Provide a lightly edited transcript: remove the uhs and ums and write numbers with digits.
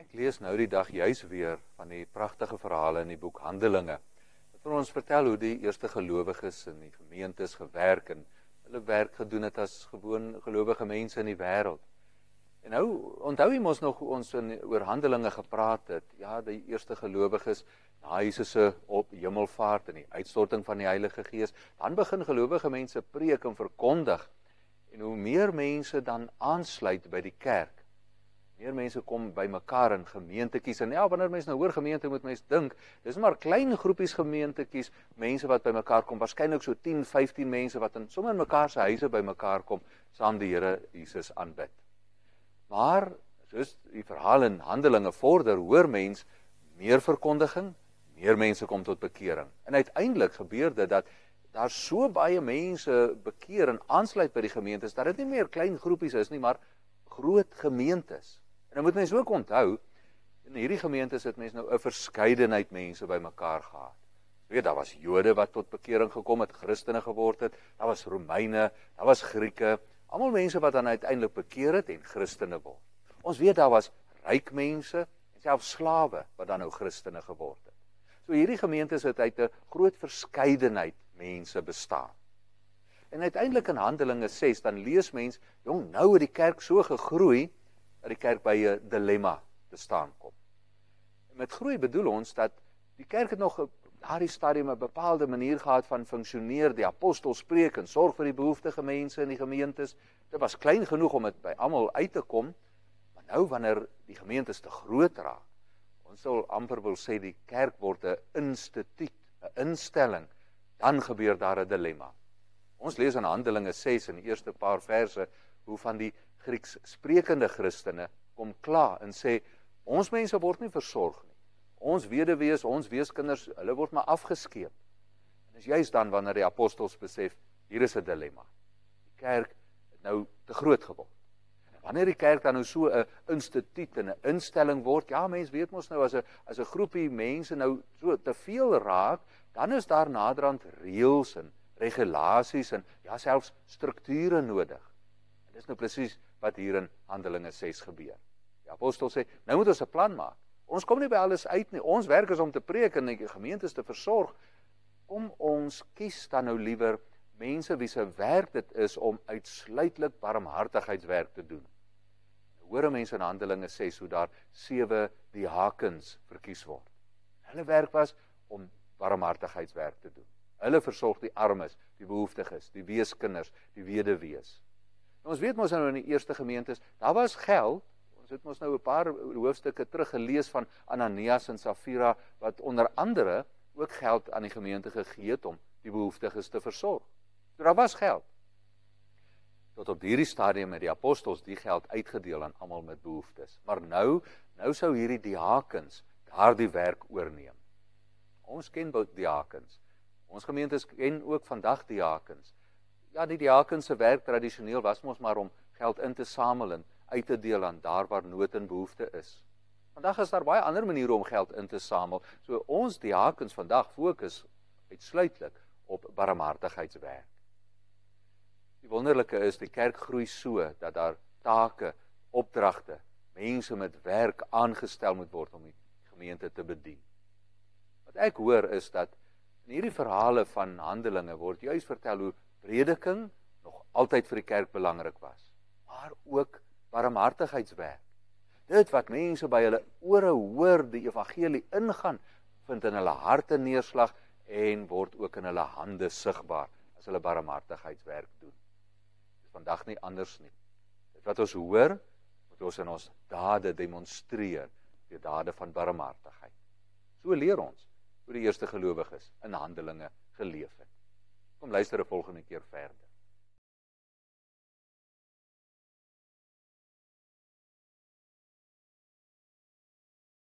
Ek lees nou die dag juis weer van die pragtige verhale in die boek Handelinge. Wat ons vertel hoe die eerste gelowiges in die gemeentes gewerk en hulle werk gedoen het as gewoon gelowige mense in die wêreld. En nou, onthou jy mos nog hoe ons oor Handelinge gepraat het, ja, die eerste gelowiges, na Jesus se op hemelvaart en die uitstorting van die Heilige Gees, dan begin gelowige mense preek en verkondig, en hoe meer mense dan aansluit by die kerk, meer mense kom by mekaar in gemeentekies, en ja, wanneer mense nou hoor gemeente, moet mense dink, dis maar klein groepies gemeentekies, mense wat by mekaar kom, waarskynlik so 10, 15 mense wat sommer in mekaar se huise by mekaar kom, saam die Here Jesus aanbid. Maar, soos die verhaal in Handelinge vorder, hoor mens meer verkondiging, meer mense kom tot bekering. En uiteindelik gebeur dit dat daar so baie mense bekeer en aansluit by die gemeentes, dat dit nie meer klein groepies is nie, maar groot gemeentes. En dan moet mens ook onthou, in hierdie gemeentes het mens nou 'n verskeidenheid mense by mekaar gehad. Weet, daar was Jode wat tot bekering gekom het, Christene geword het, daar was Romeine, daar was Grieke, almal mense wat dan uiteindelik bekeer het en Christene word. Ons weet daar was ryk mense en selfs slawe wat dan nou Christene geword het. So hierdie gemeentes het uit 'n groot verskeidenheid mense bestaan. En uiteindelik in Handelinge 6 dan lees mens, jong, nou het die kerk so gegroei dat die kerk by 'n dilemma te staan kom. En met groei bedoel ons dat die kerk het nog daardie stadium 'n bepaalde manier gehad van funksioneer, die apostels preek en sorg vir die behoeftige mense in die gemeentes. Dit was klein genoeg om dit by almal uit te kom, maar nou wanneer die gemeentes te groot raak, ons sal amper wil sê die kerk word 'n instituut, 'n instelling, dan gebeur daar 'n dilemma. Ons lees in Handelinge 6 in die eerste paar verse hoe van die Grieks sprekende Christene kom kla en sê, ons mense word nie versorg nie. Ons weduwees, ons weeskinders, hulle word maar afgeskeep. En is juist dan wanneer die apostels besef, hier is 'n dilemma. Die kerk het nou te groot geword. En wanneer die kerk dan nou so 'n instituut en 'n instelling word, ja, mens weet mos nou, as 'n groepie mense nou so te veel raak, dan is daar naderhand reëls en regulasies en ja, selfs strukture nodig. En dis nou presies wat hier in Handelinge 6 gebeur. Die apostel sê, nou moet ons 'n plan maak. Ons kom nie by alles uit nie. Ons werk is om te preek en die gemeentes te versorg. Kom ons kies dan nou liewer mense wie se werk dit is om uitsluitlik barmhartigheidswerk te doen. Hoor mense in Handelinge 6 hoe daar 7 diakens verkies word. Hulle werk was om barmhartigheidswerk te doen. Hulle versorg die armes, die behoeftiges, die weeskinders, die weduwees. En ons weet mos nou in die eerste gemeentes, daar was geld. Ons het ons nou 'n paar hoofstukke terug gelees van Ananias en Safira, wat onder andere ook geld aan die gemeente gegee het om die behoeftiges te versorg. So daar was geld. Tot op hierdie stadium het die apostels die geld uitgedeel aan almal met behoeftes. Maar nou sou hierdie diakens daardie werk oorneem. Ons ken diakens. Ons gemeentes ken ook vandag diakens. Ja, die diakens se werk tradisioneel was mos maar om geld in te samel en uit te deel aan daar waar nood en behoefte is. Vandag is daar baie ander maniere om geld in te samel. So ons diakens vandag fokus uitsluitlik op barmhartigheidswerk. Die wonderlike is, die kerk groei so, dat daar take, opdragte, mense met werk aangestel moet word om die gemeente te bedien. Wat ek hoor is dat in hierdie verhale van Handelinge word juist vertel hoe prediking nog altyd vir die kerk belangrik was, maar ook barmhartigheidswerk. Dit wat mense by hulle ore hoor, die evangelie ingaan, vind in hulle harte neerslag en word ook in hulle hande sigbaar as hulle barmhartigheidswerk doen. Dit is vandag nie anders nie. Dit wat ons hoor, moet ons in ons dade demonstreer, die dade van barmhartigheid. So leer ons hoe die eerste gelowiges in Handelinge geleef het. Kom luister 'n volgende keer verder.